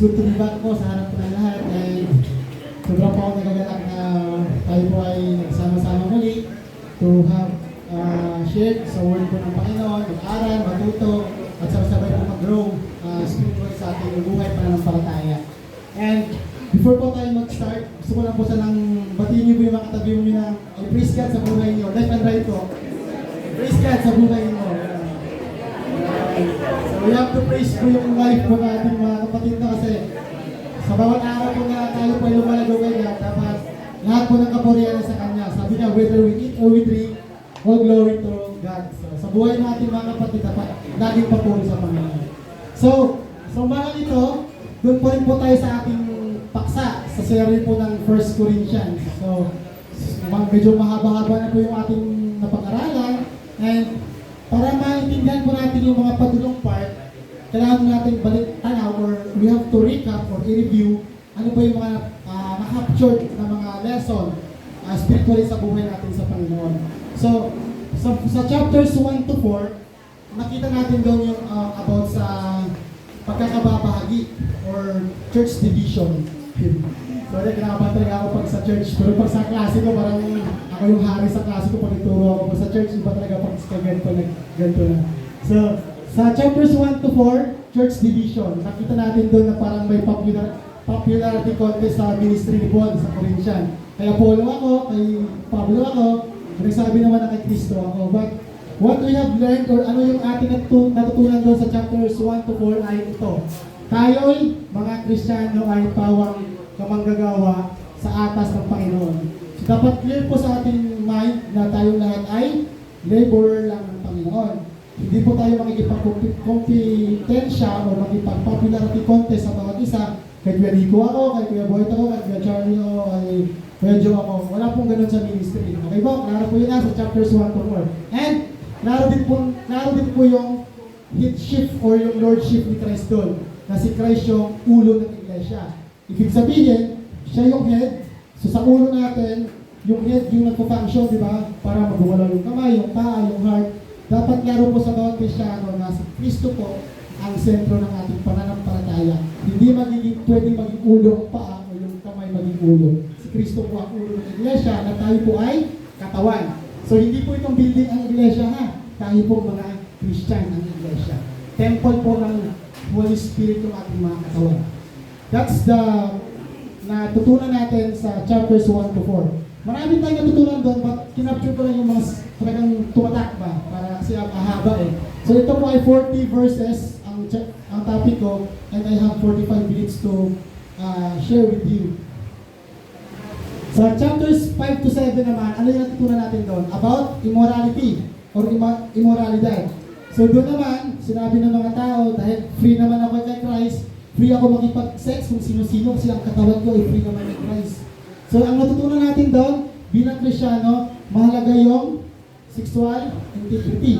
good to be back po sa harap po ng lahat. And sobrang po ako nagagalak na tayo po ay nagsama-sama muli to have shared sa word po ng Panginoon, mag-aral, matuto, at sabay-sabay po mag-grow spiritual sa ating buhay pananampalataya. And before po tayo mag-start, gusto ko lang po sanang batiin niyo po yung mga katabi mo na praise God sa buhay niyo. Left and right po. Praise God sa buhay niyo. So we have to praise po yung life po ng ating mga kapatid na kasi sa bawat araw po na tayo po ay lumalago kay God, dapat lahat po ng kapurihan sa Kanya. Sabi niya, whether we eat or we drink, all glory to God. So sa buhay ng ating mga kapatid, dapat laging papuri sa Panginoon. So mga ito, doon po rin po tayo sa ating paksa sa series po ng 1 Corinthians. So medyo mahaba-haba na po yung ating napag-aralan, and para maintindihan po natin yung mga padulong part, kailangan natin balik tanaw or we have to recap or i-review ano po yung mga na-captured na mga lesson spiritually sa buhay natin sa Panginoon. So, sa chapters 1 to 4, nakita natin doon yung about sa pagkakababahagi or church division. Sorry, kinakabahan talaga ako pag sa church. Pero pag sa klase ko, parang ako yung hari sa klase ko pag ituro ako. Pag sa church, iba talaga pag ganito na. So, sa chapters 1 to 4, church division, nakita natin doon na parang may popularity contest sa ministry ni Paul sa Corinthian. Kaya Paulo ako, kay Pablo ako, nagsabi naman na kay Kristo ako. But what we have learned or ano yung ating natutunan doon sa chapters 1 to 4 ay ito. Tayo'y mga Kristiyano ay pawang kamanggagawa sa atas ng Panginoon. So dapat clear po sa ating mind na tayong lahat ay laborer lang ng Panginoon. Hindi po tayo makikipag-kompetensya o makipag-popularity contest sa bawat isa. Kay Kuya Rico ako, kay Kuya Boyd ako, kay Kuya Charlie ako, kay Kuya Joe ako. Wala pong ganun sa ministry. Okay po? Klaro po yun sa chapters 1 to 4. And klaro din po yung headship or yung lordship ni Christ doon. Na si Christ yung ulo ng iglesia. Ibig sabihin, siya yung head. So sa ulo natin, yung head yung nagpo-function, di ba? Para magumalaw yung kamay, yung paa, yung heart. Dapat klaro po sa bawat Kristiyano na si Kristo po ang sentro ng ating pananampalataya. Hindi pwedeng maging ulo ang paa o yung kamay maging ulo. Si Kristo po ang ulo ng iglesia na tayo po ay katawan. So hindi po itong building ang iglesia ha. Tayo po mga Christian ang iglesia. Temple po ng Holy Spirit ng ating mga katawan. That's the natutunan natin sa chapters 1 to 4. Marami tayong natutunan doon, but kinapture ko lang yung mga talagang tumatak ba, para kasi ahaba eh. So ito po ay 40 verses ang topic ko, and I have 45 minutes to share with you. Sa chapters 5 to 7 naman, ano yung natutunan natin doon? About immorality or immoralidad. So doon naman, sinabi ng mga tao, dahil free naman ako kay Christ, free ako makipag-sex kung sino-sino kasi ang katawan ko ay free naman kay Christ. So ang natutunan natin doon, bilang Kristiyano, mahalaga yung sexual integrity.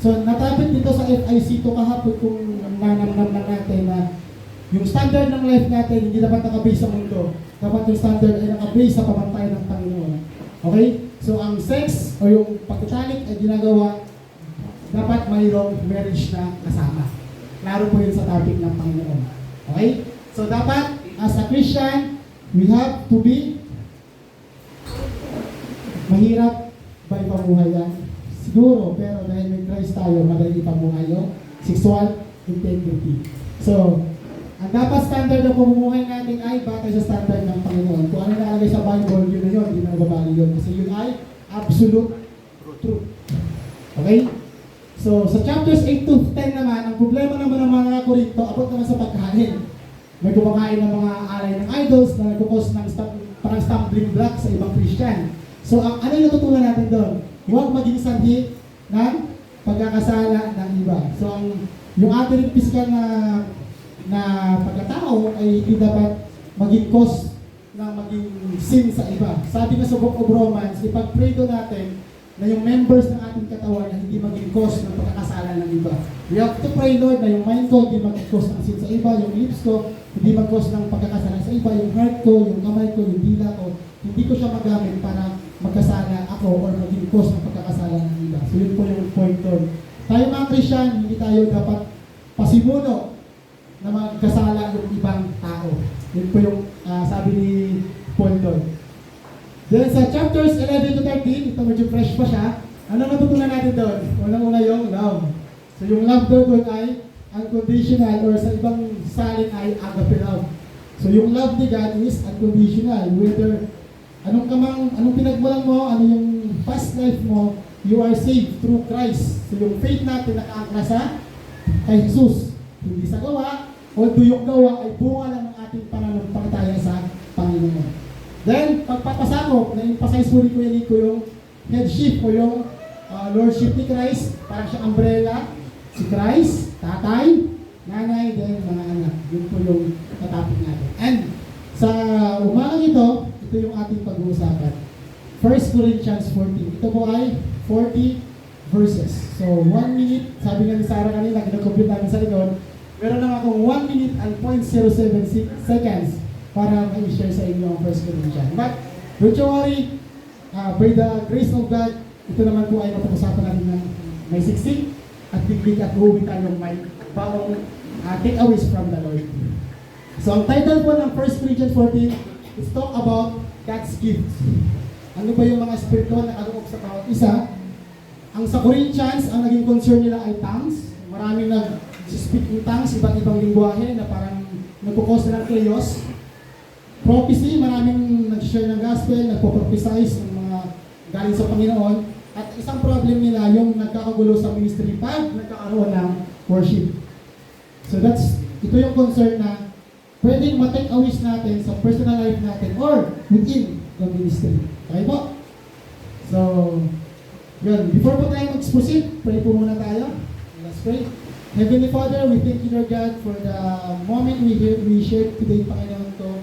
So natapit dito sa FIC to kahapon kung nanamnam lang natin na yung standard ng life natin hindi dapat nakabase sa mundo. Dapat yung standard ay nakabase sa pamantayan ng Panginoon. Okay? So ang sex o yung pagtitalik ay ginagawa, dapat mayroong marriage na kasama. Klaro po yun sa topic ng Panginoon. Okay? So dapat, as a Christian, we have to be mahirap ba ipamuhay yan? Siguro, pero dahil may Christ tayo, madali ipamuhay yung sexual integrity. So, ang dapat standard ng pamumuhay natin ay batay sa standard ng Panginoon. Kung ano nakalagay sa Bible, yun na yun, hindi na babali yun. Kasi yun ay absolute truth. Okay? So, sa chapters 8 to 10 naman, ang problema naman ng mga Korinto, abot naman sa pagkain. May kumakain ng mga alay ng idols na nagkukos ng parang stumbling block sa ibang Christian. So, ano yung natutunan natin doon? Huwag maging sanhi ng pagkakasala ng iba. So, yung ating physical na pagkatao ay hindi dapat maging cause na maging sin sa iba. Sabi nga sa Book of Romans, ipag-pray doon natin na yung members ng ating katawan na hindi maging cause ng pagkakasala ng iba. We have to pray, Lord, na yung mind ko hindi maging cause ng sin sa iba, yung lips ko hindi mag-cause ng pagkakasala sa iba, yung heart ko, yung kamay ko, yung dila ko, hindi ko siya magamit para magkasala ako or maging cause ng pagkakasala ng iba. So yun po yung point doon. Tayo mga Christian, hindi tayo dapat pasimuno na magkasala yung ibang tao. Yun po yung sabi ni Paul doon. Then sa chapters 11 to 13, ito medyo fresh pa siya. Ano natutunan natin doon? Unang-una yung love. So yung love doon ay unconditional, or sa ibang salin ay agape love. So yung love ni God is unconditional. Whether anong pinagmulan mo, ano yung past life mo, you are saved through Christ. So yung faith natin nakaangkla sa kay Jesus. Hindi sa gawa, although yung gawa ay bunga lang ng ating pananampalataya sa Panginoon. Then, pagpapasakop, na-emphasize po ni Kuya Nico yung headship o yung lordship ni Christ. Parang siya umbrella. Si Christ, tatay, nanay, then mga anak. Yun po yung topic natin. And sa umagang ito yung ating pag-uusapan. 1 Corinthians 14. Ito po ay 40 verses. So, 1 minute, sabi nga ni Sarah kanina, kinakompute namin sa likod, meron lang akong 1 minute and 0.07 seconds para i-share sa inyo ang 1 Corinthians. But, don't you worry, by the grace of God, ito naman po ay mapag-usapan natin ng may siksik at biglig at huwag tayong may bagong takeaways from the Lord. So, ang title po ng 1 Corinthians 14 is talk about God's gifts. Ano ba yung mga spiritual na kaloob sa bawat isa? Ang sa Corinthians, ang naging concern nila ay tongues. Maraming nag-speak in tongues, iba't ibang lingwahe na parang nagpukos na ng chaos. Prophecy, maraming nag-share ng gospel, nagpo-prophesize ng mga galing sa Panginoon. At isang problem nila, yung nagkakagulo sa ministry pag nagkakaroon ng worship. So ito yung concern na pwedeng ma-take aways natin sa personal life natin or within the ministry. Okay po? So, yun. Before po tayo mag-proceed, pray po muna tayo. Let's pray. Heavenly Father, we thank you, Lord God, for the moment we shared today, Panginoon ko.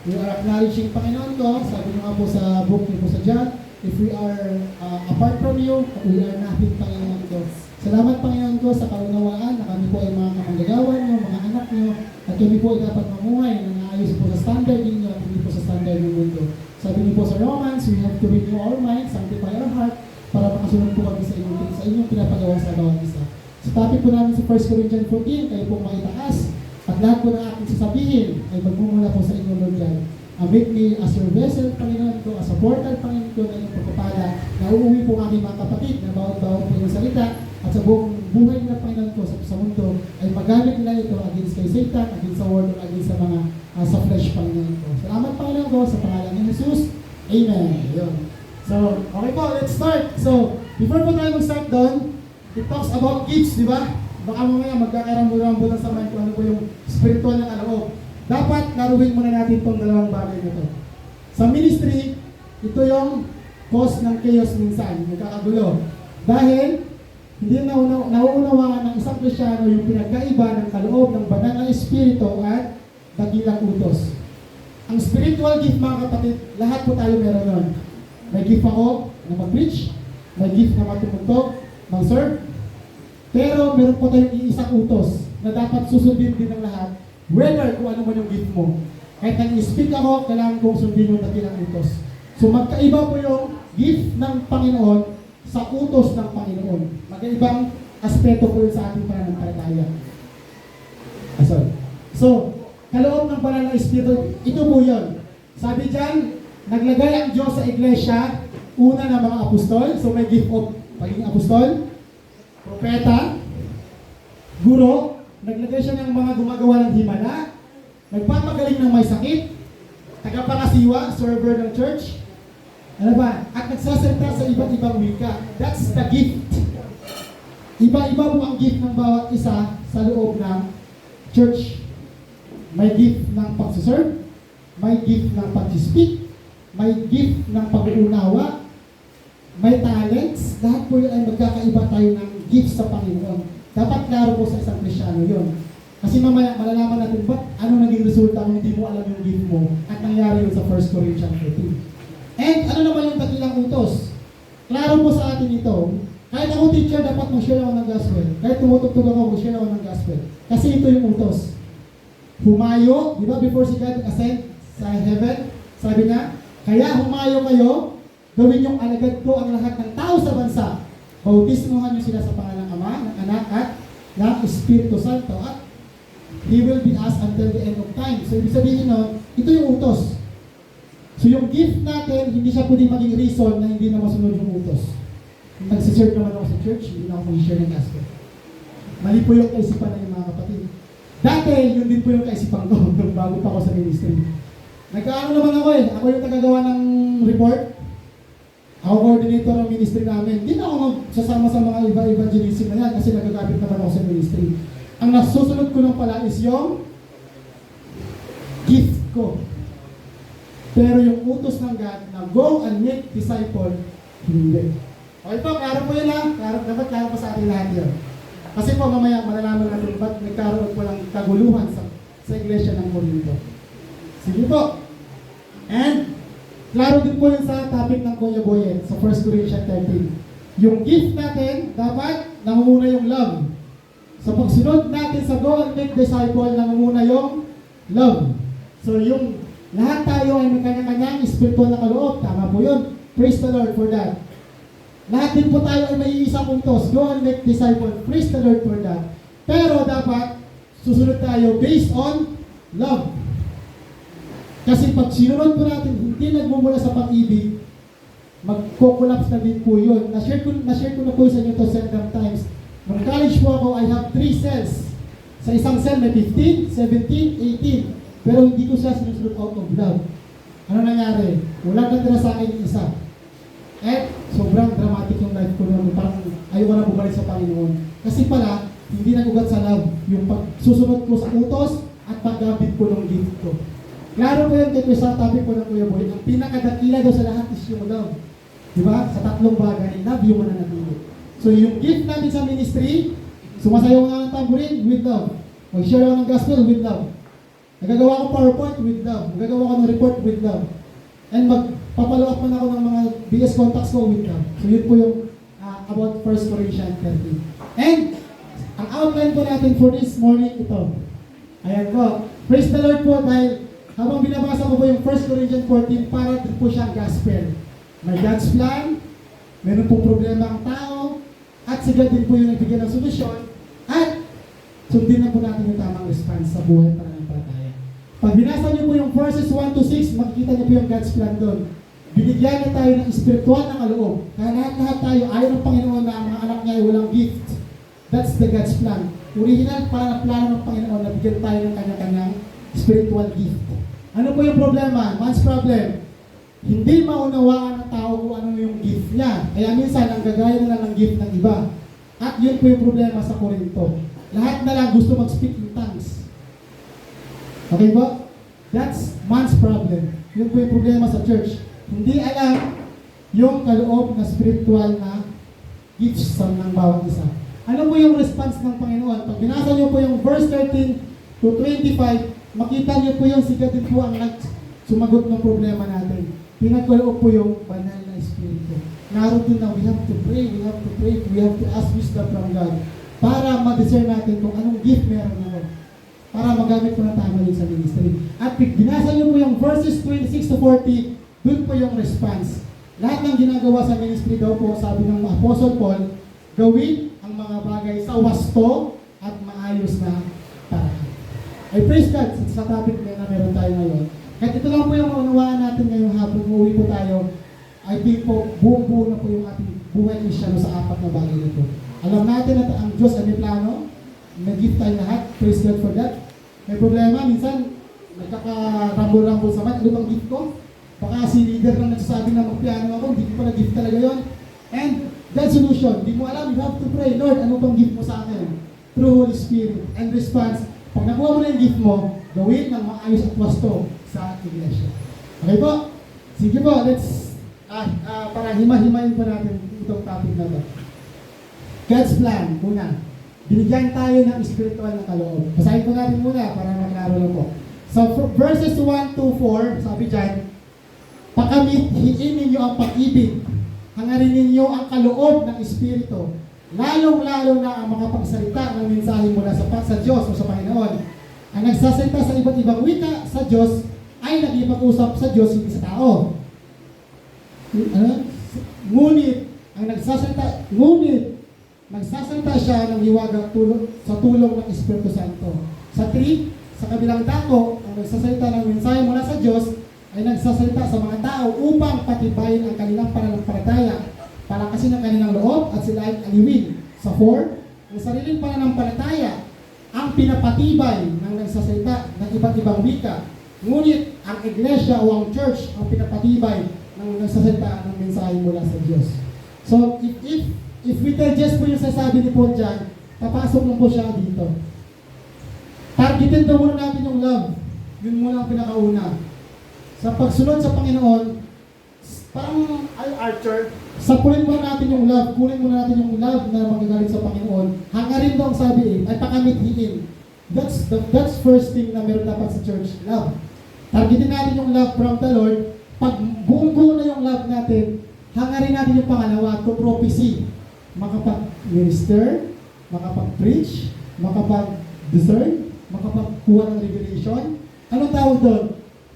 We are acknowledging, Panginoon ko, sabi nyo nga po sa book niyo po sa John, if we are apart from you, we are nothing, Panginoon ko. Salamat, Panginoon ko, sa kaunawaan na kami po ay mga kamanggagawan nyo, mga anak nyo, at kami po ay dapat mamuhay na naayos po sa standard ninyo at hindi po sa standard ng mundo. Sabi niyo po sa Romans, we have to renew our mind, sanctify our heart, para makasunod po kami sa inyong pinapagawa sa bawat isa. Sa topic po namin sa 1 Corinthians 14, kayo pong makitaas, at lahat po na aking sasabihin ay magmumula po sa inyong Lord God. Make me as your vessel, Panginoon ko, as a portal, Panginoon ko, na inyong pagpapala, na uuwi po aking mga kapatid na bawat-bawat po yung salita, at sa buong buhay nila, Panginoon ko, sa mundo, ay magamit nila ito against kay Satan, against sa world, against sa mga sa flesh, Panginoon ko. Salamat, Panginoon ko, sa pangalan ni Jesus. Amen. Ayun. So, okay po, let's start. So, before po tayo mag-start doon, it talks about gifts, di ba? Baka mamaya magkakarambulan sa mind kung ano po yung spiritual na kaloob. Dapat naruhin muna natin itong dalawang bagay na ito. Sa ministry, ito yung cause ng chaos minsan, nagkakagulo. Dahil, hindi nauunawaan ng isang Kristyano yung pinagkaiba ng kaloob ng banal na espiritu at dakilang utos. Ang spiritual gift, mga kapatid, lahat po tayo meron nun. May gift ako na mag-preach, may gift na matutugtog, mag-serve. Pero meron po tayong iisang utos na dapat susundin din ng lahat, whether kung ano man yung gift mo. Kahit nag-speak ako, kailangan kong sundin yung dakilang utos. So magkaiba po yung gift ng Panginoon sa utos ng Panginoon. Magkaibang aspeto po yun sa ating pananampalataya. So, kaloob ng banal na espiritu, ito po yun. Sabi dyan, naglagay ang Diyos sa iglesia, una ng mga apostol, so may gift of pagiging apostol, propeta, guro, naglagay siya ng mga gumagawa ng himala, nagpapagaling ng may sakit, tagapangasiwa, server ng church, ano ba? At nagsasalita sa iba't ibang wika. That's the gift. Iba-iba po ang gift ng bawat isa sa loob ng church. May gift ng pag-serve, may gift ng pag-speak, may gift ng pag-uunawa, may talents. Lahat po yun ay magkakaiba tayo ng gift sa Panginoon. Dapat klaro po sa isang Kristyano yun. Kasi mamaya malalaman natin ba't ano naging resulta kung hindi mo alam yung gift mo at nangyari yun sa 1 Corinthians 14. And ano naman yung dakilang utos? Klaro po sa atin ito. Kahit ako teacher, dapat mag-share ako ng gospel. Kahit tumutugtog ako, mag-share ako ng gospel. Kasi ito yung utos. Humayo, di ba before si God ascend sa heaven, sabi niya, kaya humayo kayo, gawin yung alagad ko ang lahat ng tao sa bansa. Bautismuhan niyo sila sa pangalan ng Ama, ng Anak, at ng Espiritu Santo. At He will be us until the end of time. So, ibig sabihin nun, ito yung utos. So, yung gift natin, hindi siya pwede maging reason na hindi na masunod yung utos. Nagsiserve naman ako sa church, hindi na ako mag-share ng gospel. Mali po yung kaisipan ng mga kapatid. Dati, yun din po yung kaisipan ko bago pa ako sa ministry. Nagkaano naman ako eh. Ako yung tagagawa ng report. Ako coordinator ng ministry namin. Hindi na ako magsasama sa mga iba-evangelism na yan kasi nagagabit naman ako sa ministry. Ang nasusunod ko lang pala is yung gift ko. Pero yung utos ng God na go and make disciple, hindi. Okay po, klaro po yun ha. Dapat klaro po sa ating lahat yun. Kasi po mamaya malalaman natin ba't nagkaroon po ng kaguluhan sa iglesia ng Corinto. Sige po. And, klaro din po yun sa topic ng Kuya Boyet sa 1 Corinthians 13. Yung gift natin, dapat nangunguna yung love. Sa pagsunod natin sa go and make disciple, nangunguna yung love. So yung lahat tayo ay may kanya-kanyang spiritual na kaloob. Tama po yun. Praise the Lord for that. Lahat din po tayo ay may isang utos. Go and make disciple. Praise the Lord for that. Pero dapat susunod tayo based on love. Kasi pag sinunod po natin, hindi nagmumula sa pag-ibig, magko-collapse na din po yun. Na-share ko na po sa inyo to several times. Nung college po ako, I have 3 cells. Sa isang cell may 15, 17, 18. Pero hindi ko siya sinusunod out of love. Ano nangyari? Wala natira sa akin yung isa. At sobrang dramatic yung life ko noon. Parang ayaw ko na bumalik sa Panginoon. Kasi pala, hindi nagugat sa love. Yung pagsusunod ko sa utos at paggamit ko ng gift ko. Klaro po yun kay sa topic po ng Kuya Boy. Ang pinakadakila daw sa lahat is yung love. Diba? Sa tatlong bagay, love yung mananatili. So yung gift natin sa ministry, sumasayaw nga ng tambourine with love. Mag-share ako ng gospel with love. Nagagawa ko PowerPoint with love. Nagagawa ko ng report with love. And magpapalo up man ako ng mga BS contacts ko with love. So yun po yung about 1 Corinthians 13. And ang outline po natin for this morning ito. Ayan po. Praise the Lord po dahil habang binabasa ko po yung 1 Corinthians 14, para din po siyang gospel. May God's plan, meron pong problema ang tao, at si God din po yung nagbigay ng solusyon, at sundin na po natin yung tamang response sa buhay para ng pataya. Pag binasa niyo po yung verses 1 to 6, makikita niyo po yung God's plan doon. Binigyan niya tayo ng spiritual na kaloob. Kaya lahat tayo, ayaw ng Panginoon na ang mga anak niya ay walang gift. That's the God's plan. Original para plano ng Panginoon na bigyan tayo ng kanya-kanyang spiritual gift. Ano po yung problema? Man's problem. Hindi maunawaan ng tao kung ano yung gift niya. Kaya minsan, ang gagaya na lang ng gift ng iba. At yun po yung problema sa Corinto. Lahat na lang gusto mag-speak in tongues. Okay ba? That's man's problem. Yun po yung problema sa church. Hindi alam yung kaloob na spiritual na gifts ng bawat isa. Ano po yung response ng Panginoon? Pag binasa niyo po yung verse 13 to 25, makita niyo po yung sigat din po ang sumagot ng problema natin. Pinagkaloob po yung banal na espiritu. Naroon na we have to pray, we have to ask wisdom from God para ma-discern natin kung anong gift meron ako. Para magamit po na tama yun sa ministry. At binasa niyo po yung verses 26 to 40, dun po yung response. Lahat ng ginagawa sa ministry daw po, sabi ng Apostle Paul, gawin ang mga bagay sa wasto at maayos na paraan. I praise God sa topic na meron tayo ngayon. Kahit ito lang po yung maunawaan natin ngayong hapon, uuwi po tayo, I think po, buong-buo na po yung ating buhay Kristyano sa apat na bagay na po. Alam natin na ang Diyos ay may plano, may gift tayo lahat, praise God for that. May problema, minsan, nagkaka-rumble-rumble sa mic, ano bang gift ko? Baka si leader lang nagsasabi na mag-piano ako, hindi ko pala gift talaga yon. And that solution, hindi mo alam, you have to pray, Lord, ano bang gift mo sa akin? Through Holy Spirit. And response, pag nakuha mo na yung gift mo, gawin ng maayos at wasto sa iglesia. Okay po? Sige po, let's, para hima-himayin pa natin itong topic na to. God's plan, muna. Binigyan tayo ng spiritual na kaloob. Basahin po natin muna para maklaro lang po. So, verses 1 to 4, sabi dyan, pakamitiin ninyo ang pag-ibig, hangarin ninyo ang kaloob ng Espiritu, lalong-lalo na ang makapagsalita ng mensahe mula sa Diyos o sa Panginoon. Ang nagsasalita sa iba't ibang wika sa Diyos ay nag-ipag-usap sa Diyos, hindi sa tao. Ngunit, nagsasalita siya ng hiwaga sa tulong ng Espiritu Santo. Sa 3, sa kabilang dako, ang nagsasalita ng mensahe mula sa Diyos ay nagsasalita sa mga tao upang patibayin ang kanilang pananampalataya, palakasin ang kanilang loob at sila ay aliwin. Sa 4, ang sariling pananampalataya ang pinapatibay ng nagsasalita ng iba't ibang wika. Ngunit ang iglesia o ang church ang pinapatibay ng nagsasalita ng mensahe mula sa Diyos. So, if we digest po yung sasabi ni Paul dyan, papasok lang po siya dito. Targetin daw muna natin yung love. Yun muna ang pinakauna. Sa pagsunod sa Panginoon, parang Archer, sapulin muna natin yung love, kunin muna natin yung love na magagaling sa Panginoon. Hangarin daw ang sabi ay pakamithiin. That's first thing na meron dapat sa church, love. Targetin natin yung love from the Lord. Pag buong-buo na yung love natin, hangarin natin yung pangalawa, to prophecy. Makapag-minister, makapag-preach, makapag-discern, makapagkuha ng revelation. Anong tawag doon?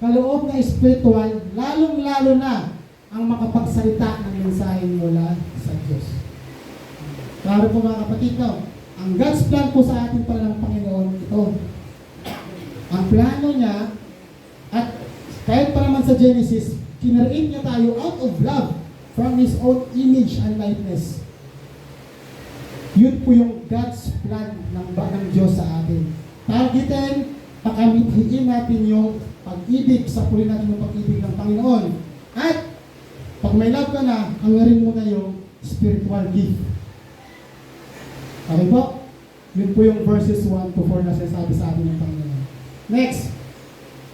Kaloob na spiritual, lalong-lalo na ang makapagsalita ng mensahe mula sa Diyos. Klaro po mga kapatid, no? Ang God's plan po sa atin pala ng Panginoon, ito. Ang plano niya, at kahit pa naman sa Genesis, kinreate niya tayo out of love from His own image and likeness. Yun po yung God's plan ng Diyos sa atin. Targetin, pakamithiin natin yung pag-ibig, sapulin natin yung pag-ibig ng Panginoon. At pag may love ka na, hangarin mo na yung spiritual gift. Okay po? Yun po yung verses 1 to 4 na sinasabi sa atin ng Panginoon. Next.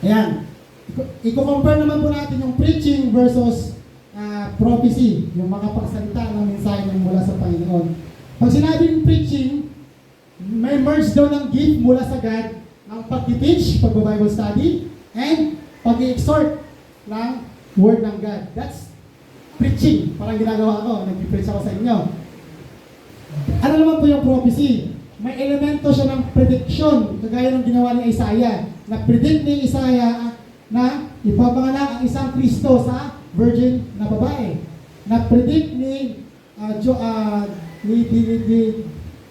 Ayan. Iko-compare naman po natin yung preaching versus prophecy. Yung makapagsalita ng mensahe ng mula sa Panginoon. Pag sinabing preaching, may merge daw ng gift mula sa God ng pag-teach, pag-Bible study, and pag-exhort ng Word ng God. That's preaching. Parang ginagawa ko. Nag-preach ako sa inyo. Ano naman po yung prophecy? May elemento siya ng prediction, kagaya ng ginawa ni Isaiah. Na-predict ni Isaiah na ipapanganak ang isang Kristo sa virgin na babae. Na-predict ni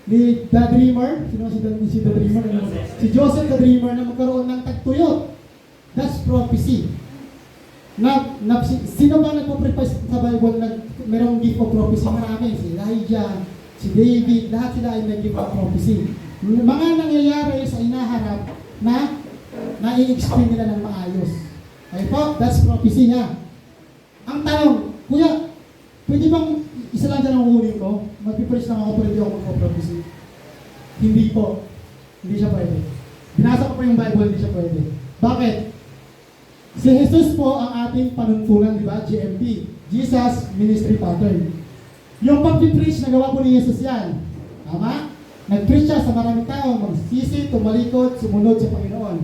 The Dreamer, sino si The Dreamer? Si Joseph The Dreamer na magkaroon ng tagtuyot. That's prophecy. Sino ba nagpo-prepare sa Bible na merong gift of prophecy? Marami. Si Elijah, si David, lahat sila ay may gift of prophecy. Mga nangyayari sa inaharap na nai-explain nila ng maayos. Okay po? That's prophecy niya. Ang tanong, Kuya, pwede bang isa lang dyan ang uhuli ko? Mag-preach lang ako pero hindi ako magpo-prophecy. Hindi po. Hindi siya pwede. Binasa ko pa yung Bible, hindi siya pwede. Bakit? Si Jesus po ang ating panuntunan, di ba? GMP. Jesus Ministry Pattern. Yung pag-preach, nagawa po ni Jesus yan. Tama? Nag-preach siya sa maraming tao, magsisi, tumalikod, sumunod sa Panginoon.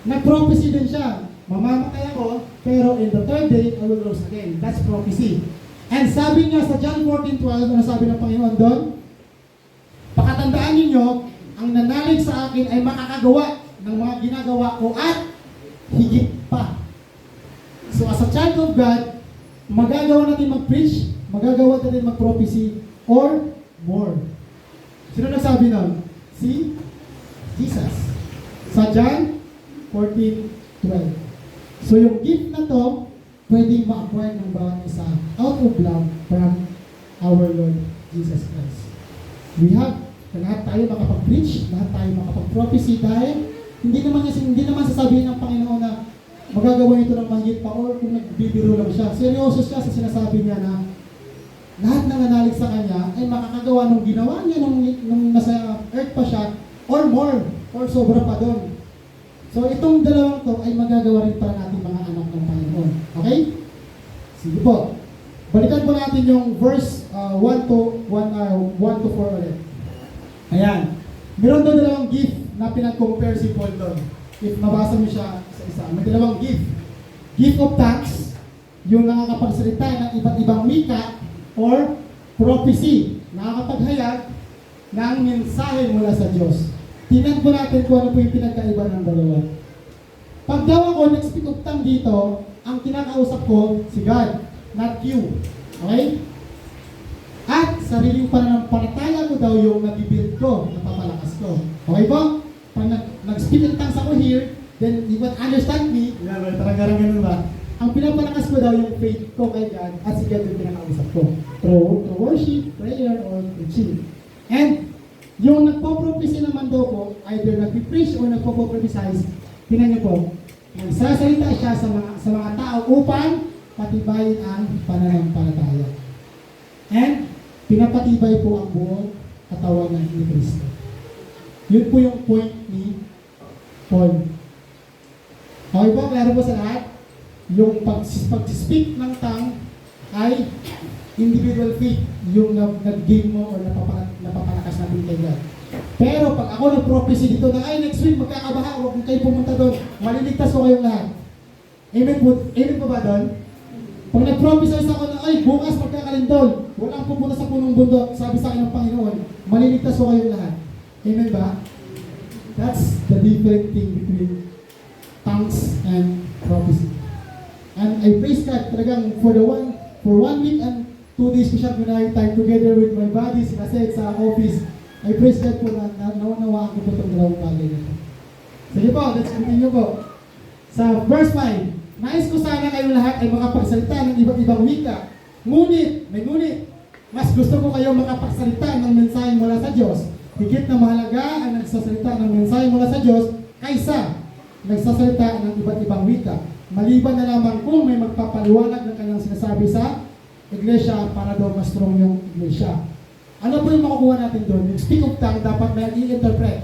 Nag-prophecy din siya. Mamamatay ako, pero in the third day, I will rise again. That's prophecy. And sabi niya sa John 14:12, ano sabi ng Panginoon doon? Pakatandaan ninyo, ang nanalig sa akin ay makakagawa ng mga ginagawa ko at higit pa. So as a child of God, magagawa natin mag-preach, magagawa natin mag-prophecy, or more. Sino nagsabi nun? Si Jesus. Sa John 14:12. So yung gift na to, pwedeng ma-acquire ng bawat isa out of love from our Lord Jesus Christ. We have, lahat tayo makapag-preach, lahat tayo makapag-prophecy dahil hindi naman sasabihin ng Panginoon na magagawa ito ng mahigit pa or kung nagbibiro lang siya. Seryoso siya sa sinasabi niya na lahat ng nanalig sa kanya ay makakagawa ng ginawa niya nung nasa earth pa siya or more, or sobra pa doon. So itong dalawang to ay magagawa rin para natin mga anak ng Panginoon. Okay? Sige po. Balikan po natin yung verse 1 to 4 ulit. Ayan. Meron doon dalawang gift na pinag-compare si Paul doon. If mabasa mo siya isa-isa. May dalawang gift. Gift of tongues, yung nakakapagsalita ng iba't ibang wika, or prophecy, nakakapaghayag ng mensahe mula sa Diyos. Tingnan po natin kung ano po yung pinagkaiba ng dalawa. Pag daw ako nag-speak of tongue dito, ang kinakausap ko si God, not you. Okay? At sariling pananampalataya ko daw yung nag-build ko, napapalakas ko. Okay po? Pag nag-speak in tongues ako here, then you will understand me. Tarang-garang ganun ba? Ang pinapalakas ko daw yung faith ko kay God at si God yung pinakausap ko. Through worship, prayer, or preaching. And yung nagpo-prophecy naman daw po, either nag-preach or nagpo-prophesize, tingnan niyo po, nagsasalita siya sa mga tao upang patibayin ang pananampalataya. And pinapatibay po ang buong katawan ng Kristo. Yun po yung point ni Paul. Okay po, klaro po sa lahat? Yung pag-speak ng tongue ay individual faith, yung nag-gain mo o napapalakas natin kay God. Pero pag ako nag-prophecy dito na, ay next week magkakabaha, huwag kayo pumunta doon, maliligtas ko kayong lahat. Amen po ba doon? Pag nag-prophesize ako na, ay bukas magkakalindol, walang pupunta sa punong bundok, sabi sa akin ng Panginoon, maliligtas ko kayong lahat. Amen ba? That's the different thing between tongues and prophecy. And I praise God talagang for 1 week and 2 days ko siya ginayang time together with my buddies kasi sa office. I praise God po na naunawaan ko po itong dalawang bagay nito. Sige po, let's continue po. Sa verse 5, nais ko sana kayong lahat ay makapagsalita ng iba't ibang wika. Ngunit, mas gusto ko kayo makapagsalita ng mensahe mula sa Diyos. Higit na mahalaga ang nagsasalita ng mensahe mula sa Diyos kaysa nagsasalita ng iba't ibang wika. Maliban na lamang kung may magpapaliwanag ng kanyang sinasabi sa iglesia para daw mas strong yung iglesia. Ano po yung makukuha natin doon? Yung speak of tongue, dapat may i-interpret.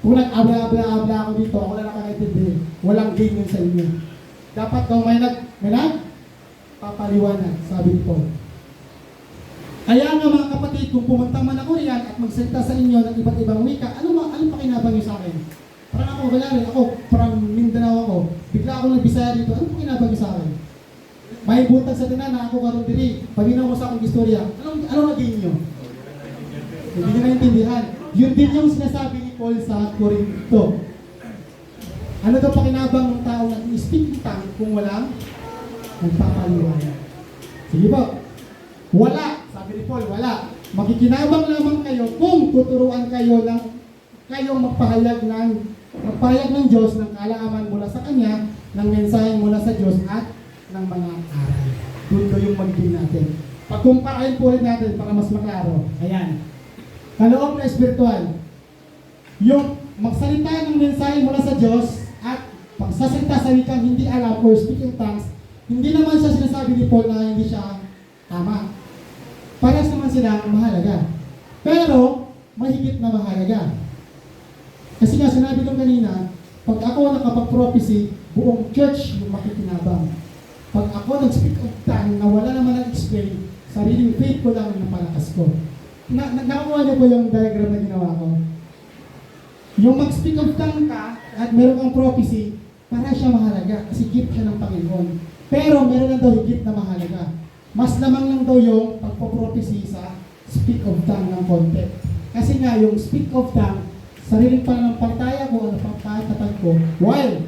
Kung nag-abla-abla ako dito, ako na nakakaintindi, walang gain yun sa inyo. Dapat daw may papaliwanag, sabi ko. Kaya nga mga kapatid, kung pumunta man ako riyan at magsalita sa inyo ng iba't ibang wika, ano pakinabang nyo sa akin? Parang ako, parang Mindanao ako, bigla ako nagbisaya dito, ano pakinabang nyo sa akin? May buntag sa tinan na ako karon diri, paginaw mo sa akong istorya, ano naging nyo? Hindi nyo naintindihan. Yun din yung sinasabi ni Paul sa Corinto. Ano daw pakinabang ng tao na i-speak ng tongue kung walang nagpapaliwanag? Sige po. Wala. Sabi ni Paul, wala. Makikinabang lamang kayo kung tuturuan kayo ng kayong magpahayag ng Diyos ng kaalaman mula sa Kanya, ng mensahe mula sa Diyos at ng mga aral. Doon yung magiging natin. Pagkumparahin po rin natin para mas maklaro. Ayan. Kaloob na espiritual. Yung magsalita ng mensahe mula sa Diyos at pagsasalita sa wikang hindi alam or speaking tongues, hindi naman siya sinasabi ni Paul na hindi siya tama. Parehas naman sila mahalaga. Pero, mahigit na mahalaga. Kasi nga sinabi ko kanina, pag ako nakapag-prophecy, buong church yung makikinabang. Pag ako nag-speak of tongue na wala naman nag-explain, sariling faith ko lang ang napalakas ko. Nakakuha niyo po yung diagram na ginawa ko. Yung mag-speak of tongue ka at meron kang prophecy, para siya mahalaga kasi gift siya ng Panginoon. Pero meron lang daw higit na mahalaga. Mas lamang lang daw yung pagpo-prophecy sa speak of tongue ng konti. Kasi nga yung speak of tongue, sariling pananampalataya ko, ano pang katatag ko, while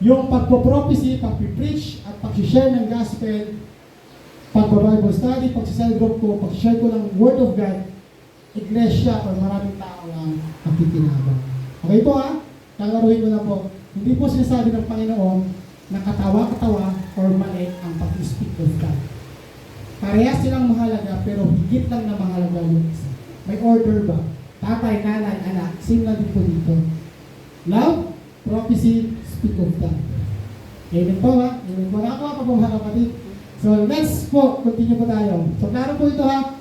yung pagpo-prophecy, pag-preach at pag-share ng gospel, pag-Bible study, pag-cell group ko, pag-share ko ng Word of God, iglesia o maraming tao ang nakikinabang. Okay po ha? Kalaruhin ko na po. Hindi po sinasabi ng Panginoon na katawa-katawa or mali ang pag-speak of God. Parehas silang mahalaga pero higit lang na mahalaga yung isa. May order ba? Tatay, nanay, anak, same na din po dito. Love, prophecy, speak of God. Amen po ha? Amen po. Nakakuha pa po mga kapatid. So next po, continue po tayo. So klaro po ito ha.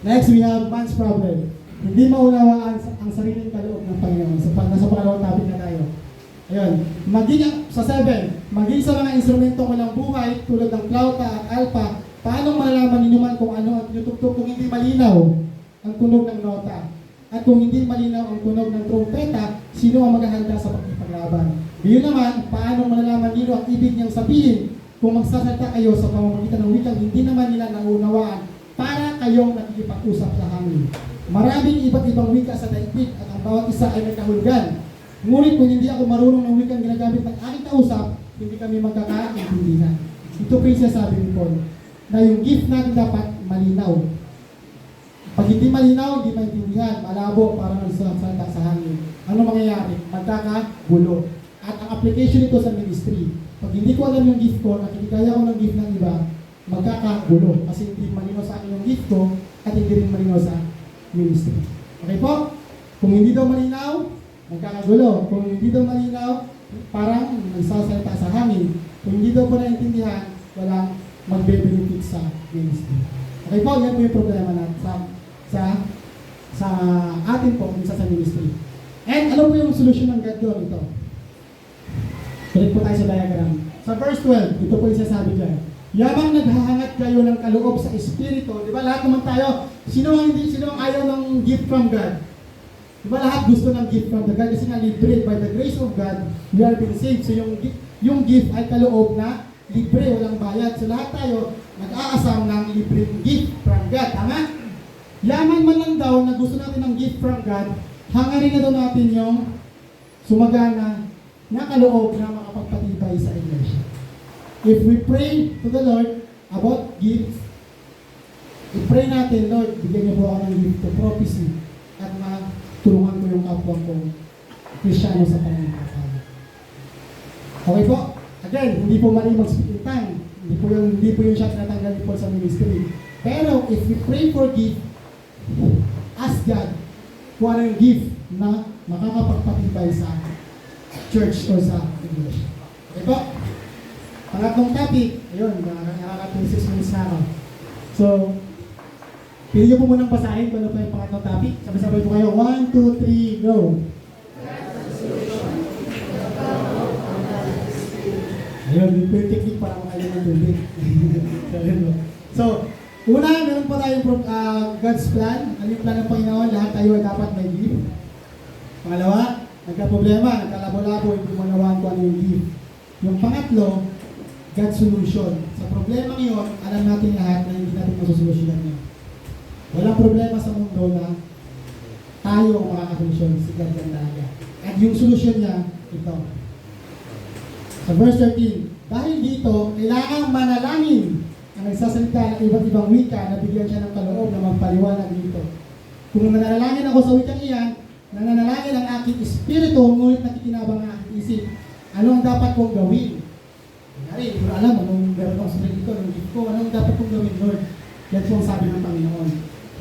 Next, we have man's problem. Hindi maunawaan ang sariling kaloob ng Panginoon. So nasa pangalawang topic na tayo. Ayun. Maging sa 7, maging sa mga instrumentong walang buhay tulad ng flauta at alpa, paano malalaman ninyo man kung ano ang tinutugtog kung hindi malinaw ang tunog ng nota? At kung hindi malinaw ang tunog ng trompeta, sino ang maghahanda sa pagkipaglaban? Ngayon naman, paano malalaman ninyo ang ibig niyang sabihin kung magsasalita kayo sa pamamagitan ng wikang hindi naman nila naunawaan para kayong nakikipag-usap sa hangin? Maraming iba't ibang wika sa daigdig at ang bawat isa ay may kahulugan. Ngunit kung hindi ako marunong ng wikang ginagamit ng aking kausap, hindi kami magkakaintindihan. Ito po yung sinasabi ni Paul, na yung gift natin dapat malinaw. Pag hindi malinaw, hindi maintindihan, malabo, parang nagsasalita sa hangin. Ano mangyayari? Magkakagulo. At ang application nito sa ministry, pag hindi ko alam yung gift ko, nakikigaya ko ng gift ng iba, magkakagulo. Kasi hindi malinaw sa akin yung gift ko, at hindi rin malinaw sa ministry. Okay po? Kung hindi daw malinaw, magkakagulo. Kung hindi daw malinaw, parang nagsasalita sa hangin. Kung hindi daw po naintindihan, walang magbe-benefit sa ministry. Okay po, yan po yung problema natin sa atin po sa ministry. And ano po yung solution ng God doon ito? Balik po tayo sa diagram. Sa verse 12, ito po yung sasabi dyan. Yamang naghahangat kayo ng kaloob sa Espiritu, di ba lahat naman tayo, sino ang ayaw ng gift from God? Di ba lahat gusto ng gift from the God? Kasi nga libre, by the grace of God, we are being saved. So yung gift ay kaloob na libre, walang bayad. So lahat tayo nag-aasam ng libreng gift from God. Tama? Yaman man lang daw na gusto natin ng gift from God, hangarin na daw natin yung sumagana na kaloob na makapagpatibay sa iglesia. If we pray to the Lord about gifts, i-pray natin, Lord, bigyan niyo po ako ng gift to prophecy at matulungan ko yung kapwa ko Kristyano sa pananampalataya. Okay po? Again, hindi po mali mag-speak in tongue. Hindi po yung siya tinatanggal po sa ministry. Pero if we pray for gift, ask God kung ano yung gift na makakapagpatibay sa church o sa iglesia. Okay po? Pangatlong topic, ayun, nakaka-26 minutes na ako. So, pili nyo po munang basahin kung ano pa yung pangatlong topic. Sabay-sabay po kayo. 1, 2, 3, go! Ayun, yung po yung technique para makailan ng tubig. So, una, meron po tayong God's plan. Ano yung plan ng Panginoon? Lahat tayo ay dapat may gift. Pangalawa, nagka-problema, nagkalabo-labo, hindi mo nawaan kung ano yung gift. Yung pangatlo, God's solution. Sa problema ngayon, alam natin lahat na hindi natin masusolusyonan niya. Walang problema sa mundo na tayo ang makakasolusyon, si God ang talaga. At yung solusyon niya, ito. Sa verse 13, dahil dito, kailangan manalangin ang nagsasalita ng iba't ibang wika na bigyan siya ng kaloob na magpaliwanag dito. Kung nananalangin ako sa wikang iyan, nananalangin ang aking espiritu, ngunit nakikinabang ang aking isip. Ano ang dapat kong gawin? Hindi ko alam anong meron akong spirit ko, anong gift ko, anong dapat kong gawin, Lord? Yan po ang sabi ng Panginoon.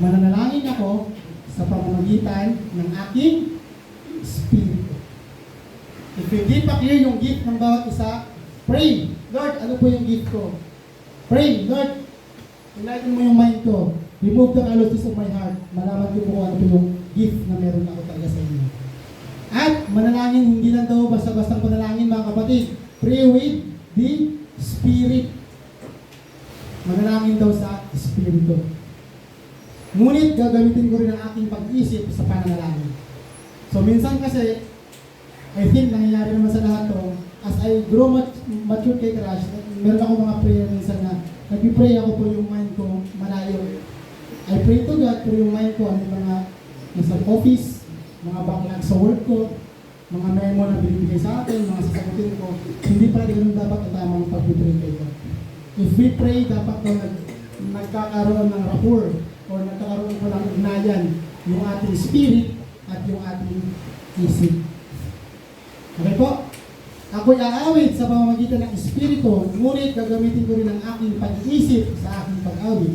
Mananalangin ako sa pamamagitan ng aking espiritu. If hindi pa clear yung gift ng bawat isa, pray, Lord, ano po yung gift ko? Pray, Lord, enlighten mo yung mind ko. Remove the callousness of my heart. Malaman ko po ano po yung gift na meron ako talaga sa inyo. At manalangin, hindi lang daw basta-basta panalangin mga kapatid. Pray with the Spirit. Manalangin daw sa Espiritu. Ngunit gagamitin ko rin ang aking pag-isip sa pananalangin. So minsan kasi, I think nangyayari naman sa lahat to, as I grow mature kay Crush, meron ako mga prayer minsan na nag-pray ako po yung mind ko malayo. I pray to God pero yung mind ko, ano mga nasa office, mga backlog sa work ko, mga memo na binibigay sa akin, mga sasagutin ko, hindi pa rin dapat ang tamang pag-pray kay God. If we pray, dapat ko nagkakaroon ng rapport o nagkakaroon ko ng ugnayan yung ating spirit at yung ating isip. Okay po? Ako'y aawit sa pamamagitan ng Espiritu, ngunit gagamitin ko rin ang aking pag-iisip sa aking pag-awit.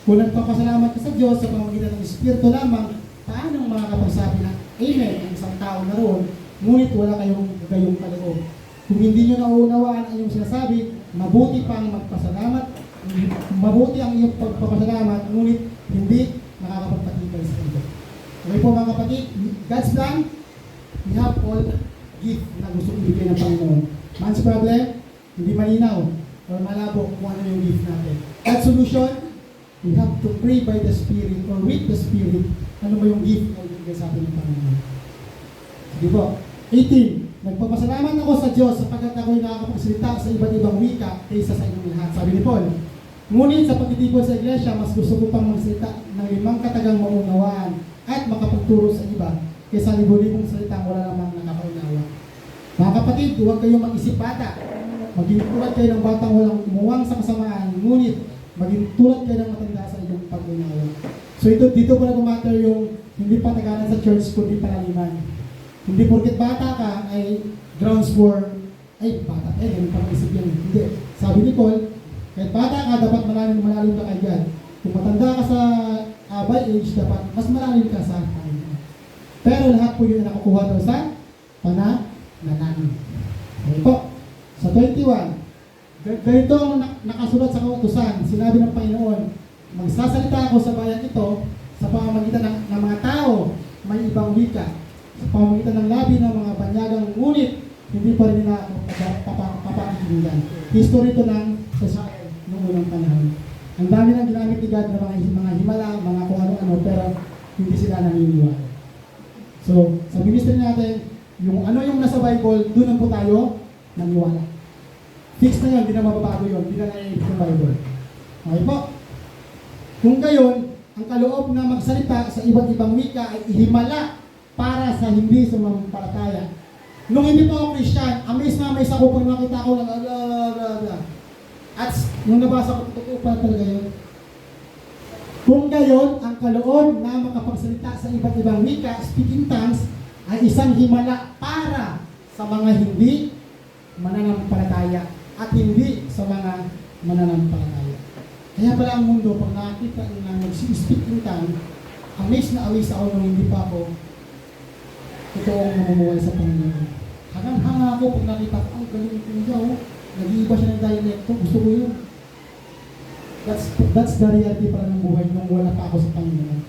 Kung nagpapasalamat ka sa Diyos sa pamamagitan ng Espiritu lamang, paano makakapagsabi ng Amen ang isang tao na roon, ngunit wala kayong kaloob? Kung hindi nyo nauunawaan ang iyong sinasabi, mabuti pang magpasalamat, mabuti ang iyong pagpapasalamat, ngunit hindi nakakapagpatibay sa iyo. Okay po mga kapatid, God's plan, we have all gift na gusto ibigay ng Panginoon. Man's problem, hindi malinaw o malabo kung ano yung gift natin. That solution, we have to pray by the Spirit or with the Spirit. Ano ba yung gift na ibigay sa atin ng Panginoon? Di ba? 18. Nagpapasalamat ako sa Diyos sapagkat ako'y nakakapagsalita sa iba't ibang wika kaysa sa inyong lahat. Sabi ni Paul. Ngunit sa pagtitipon sa iglesia, mas gusto ko pang magsalita ng 5 katagang maunawaan at makapagturo sa iba kaysa libo-libong salita wala namang nakakaunawa. Mga kapatid, huwag kayong mag-isip bata. Maging tulad kayo ng batang walang umuwang sa kasamaan, ngunit maging tulad kayo ng matanda sa inyong pag-unawa. So dito pala kumatter yung hindi patagalan sa church kundi palaliman. Hindi porket bata ka ay grounds for, ay bata, ganun pa isip yan. Hindi. Sabi ni Paul, kahit bata ka, dapat malalim ka kay God. Kung matanda ka sa by age, dapat mas malalim ka sa Panginoon. Pero lahat po yun nakukuha daw sa pananalangin. Okay po. Sa 21, ganito ang nakasulat sa kautusan. Sinabi ng Panginoon, magsasalita ako sa bayan ito sa pamamagitan ng mga tao may ibang wika, sa pamamagitan ng labi ng mga banyagang, ngunit hindi pa rin nila ako papakinggan. History ito ng Israel noong unang panahon. Ang dami nang ginamit ni God ng mga himala, mga kung ano-ano, pero hindi sila naniniwala. So, sa ministry natin, yung ano yung nasa Bible, doon lang po tayo naniwala. Fix na yun, hindi na mababago yun, hindi na naiibig ng Bible. Okay po? Kung gayon, ang kaloob na magsalita sa iba't ibang wika ay ihimala para sa hindi sumampalataya. Nung hindi pa ako Christian, amaze ako pag nakita ko ng at nung nabasa ko, totoo pa talaga yun. Kung gayon, ang kaloob na makapagsalita sa iba't ibang wika, speaking tongues, ay isang himala para sa mga hindi mananampalataya at hindi sa mga mananampalataya. Kaya pala ang mundo, pag nakakita na nag-speak in tongue, amaze na amaze ako nung hindi pa ako totoong namumuhay sa Panginoon. Hanga ako pag nakita ko, ang galing ko niya, nag-iiba siya ng dialect, gusto ko yun. That's the reality para ng buhay nung wala pa ako sa Panginoon.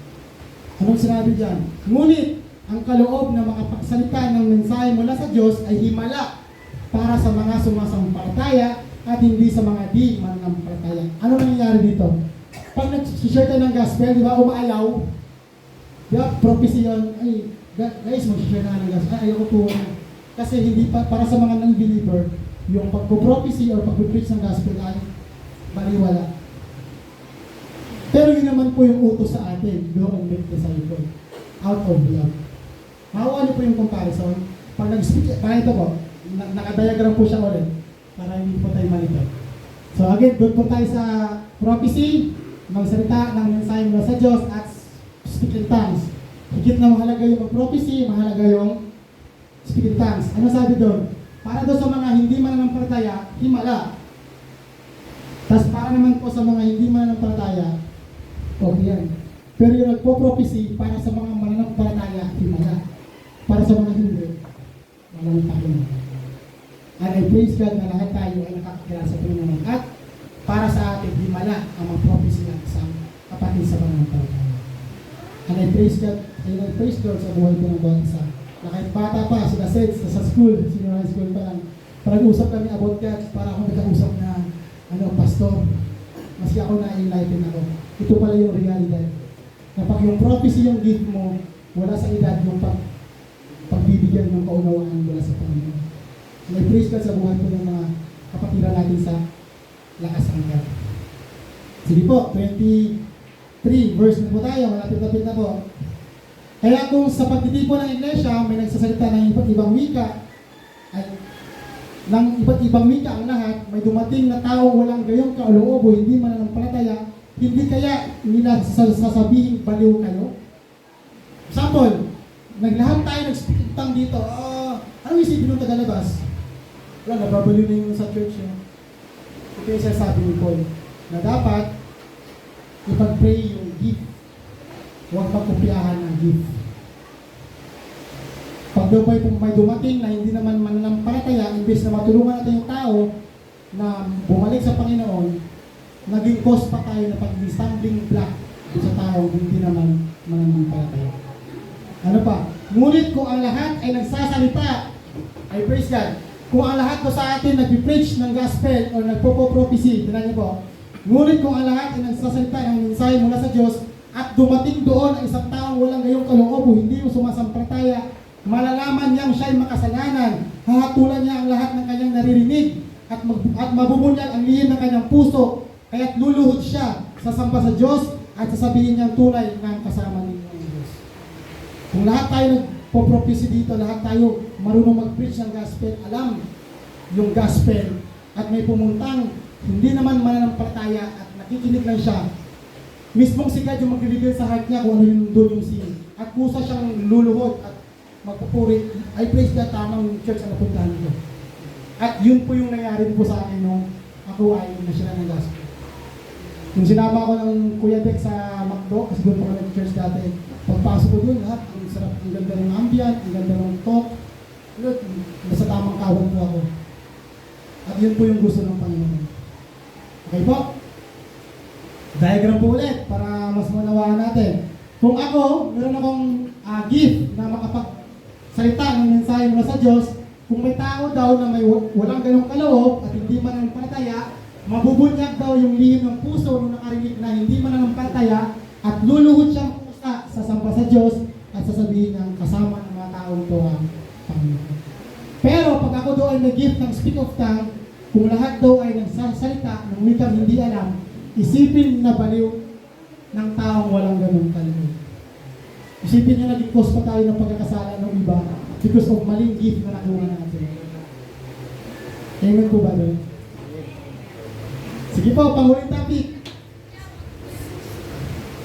Anong sinabi dyan? Ngunit, ang kaloob na makapagsalita ng mensahe mula sa Diyos ay himala para sa mga sumasampalataya at hindi sa mga di mananampalataya. Ano nangyayari dito? Pag nag-share tayo ng gospel, di ba, umaalaw, di ba, prophecy yun, ay, guys, mag-share na ng gospel, ay, ayoko po, kasi hindi para sa mga non-believer, yung pag-prophecy or pag-preach ng gospel ay baliwala. Pero yun naman po yung utos sa atin, go and make disciples out of love. Mahawa niyo po yung comparison. Pag nag-speak, parang ito po, nakadiagram po siya ulit para hindi po tayo malito. So again, doon po tayo sa prophecy, magsalita ng mensahe mula sa Diyos at speak in tongues. Higit na mahalaga yung prophecy, mahalaga yung speak in tongues. Ano sabi doon? Para doon sa mga hindi mananampalataya, himala. Tapos para naman po sa mga hindi mananampalataya, okay yan. Pero yung nagpo-prophecy, para sa mga mananampalataya, himala. Para sa mga hindi, walang takot. And I praise God na lahat tayo ay nakakakilala sa Panginoon. At para sa atin, himala ang mag-prophecy ng isang kapatid sa mananampalataya. And I praise God sa buhay ko ng bawat isa. Na kahit bata pa, sila said, sa school, senior high school pa lang, parang usap kami about God, para akong nagkausap na, pastor, maski ako na-enlighten ako. Ito pala yung realidad. Kapag yung prophecy yung gift mo, wala sa edad yung pagbibigyan ng kaunawaan mula sa Panginoon. And I praise God sa buhay ko ng mga kapatiran natin sa lakas ng God. Sige po, 23 verse na po tayo, malapit-lapit na po. Kaya kung sa pagtitipon ng iglesia, may nagsasalita ng iba't ibang wika, ay ng iba't ibang wika ang lahat, may dumating na tao walang gayong kaloob o hindi mananampalataya, hindi kaya nila sasabihin baliw kayo? Example, naglahat tayo nag-speak tongue dito, ano isipin ng tagalabas? Wala, nababaliw na yung sa church yun. Ito yung sasabi ni Paul, na dapat ipag-pray yung gift. Huwag magkopyahan ng gift. Pag daw may dumating na hindi naman mananampalataya, imbes na matulungan natin yung tao na bumalik sa Panginoon, naging cause pa tayo na pagiging stumbling block sa tao hindi naman mananampalataya. Ano pa? Ngunit kung ang lahat ay nagsasalita, I praise God, kung ang lahat ko sa atin nag-preach ng gospel o nagpo-prophecy, tinan niyo po, ngunit kung ang lahat ay nagsasalita ng mensahe mula sa Diyos, at dumating doon ang isang taong walang gayong kaloob o hindi yung sumasampalataya, malalaman niyang siya'y makasalanan, hahatulan niya ang lahat ng kanyang naririnig, at mabubunyag ang lihim ng kanyang puso, kaya't luluhod siya sa samba sa Diyos at sasabihin niyang tunay ng kasama ninyo ang Diyos. Kung lahat tayo nagpo-prophecy dito, lahat tayo marunong mag-preach ng gospel, alam yung gospel, at may pumuntang hindi naman mananampalataya at nakikinig lang siya, mismong si God yung mag-reveal sa heart niya kung ano yung doon yung sin. At kusa siyang luluhod at magpupuri. I praise God, tamang church ang napuntahan ko. At yun po yung nangyari po sa akin nung ako ay nasyala ng gospel. Nung sinama ko ng Kuya Dek sa McDo, kasi doon po kami church dati, pagpasok ko doon, lahat, ang sarap, ang ganda ng ambient, ang ganda ng talk, nasa tamang kawan po ako. At yun po yung gusto ng Panginoon. Okay po? Diagram po ulit para mas manawaan natin. Kung ako, meron akong gift na makapagsalita ng mensahe mula sa Diyos, kung may tao daw na may walang ganong kaloob at hindi mananampalataya, mabubunyag daw yung lihim ng puso nung nakarinig na hindi mananampalataya at luluhod siyang pusa sa samba sa Diyos at sasabihin niyang kasama ng mga taong ito ang Panginoon. Pero pag ako daw ay nag-gift ng speak of tongue, kung lahat daw ay nagsasalita ng wikang hindi alam, isipin na baliw ng taong walang ganong kaloob. Isipin niyo naging cause pa tayo ng pagkakasala ng iba because of maling gift na nakuha natin. Amen po ba doon? Sige po, panghuling topic.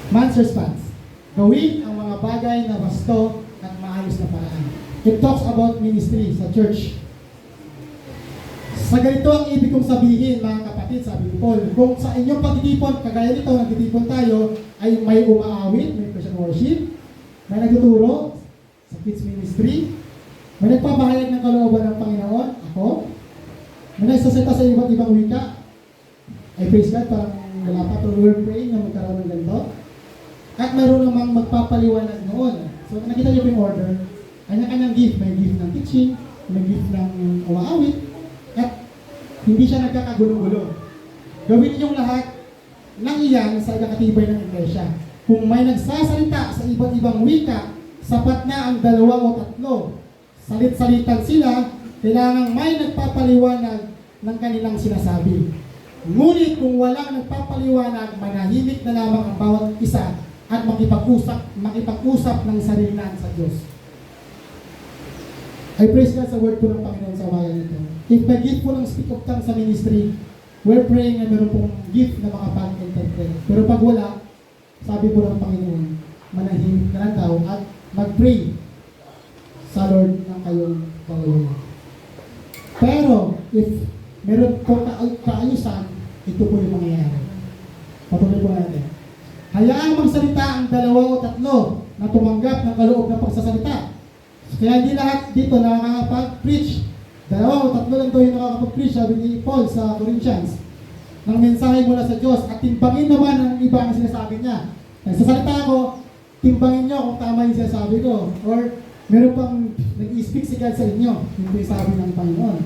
Man's response. Gawin ang mga bagay na basto at maayos na paraan. It talks about ministry sa church. Sa ganito ang ibig kong sabihin, mga kapatid, sabi ni Paul, kung sa inyong pagtitipon, kagaya nito, nagtitipon tayo, ay may umaawit, may Christian worship, may nagtuturo sa kids ministry, may nagpapahayag ng kalooban ng Panginoon, ako, may nagsasalita sa iba't ibang wika, I praise God, parang wala pa to, we're praying na magkaroon ng ganito, at mayroon namang magpapaliwanag noon. So nakita niyo po yung order, kanya-kanyang gift, may gift ng teaching, may gift ng umaawit, at hindi siya nagkakagulo-gulo. Gawin ninyong lahat ng iyan sa ikakatibay ng iglesia. Kung may nagsasalita sa iba't ibang wika, sapat na ang 2 o 3. Salit-salitan sila, kailangang may nagpapaliwanag ng kanilang sinasabi. Ngunit kung walang nagpapaliwanag, manahimik na lamang ang bawat isa at makipag-usap ng sarilinan sa Diyos. I praise God sa word po ng Panginoon sa umaga nito. If may gift po ng speak of tongue sa ministry, we're praying na meron pong gift na makapag-interpret. Pero pag wala, sabi po ng Panginoon, manahimik na lang daw at mag-pray sa Lord ng kayong pangalaman. Pero, if meron po kaayusan, ito po yung mangyayari. Patuloy po natin. Hayaang magsalita ang 2 o 3 na tumanggap ng kaloob ng pagsasalita. Kaya hindi lahat dito nakakapag-preach. 2 o 3 lang ito yung nakakapag-preach, sabi ni Paul sa Corinthians, ng mensahe mula sa Diyos. At timbangin naman ang iba ang sinasabi niya. Nagsasalita ako, timbangin niyo kung tama yung sinasabi ko. Or meron pang nag-i-speak si God sa inyo. Yung po yung sabi ng Panginoon.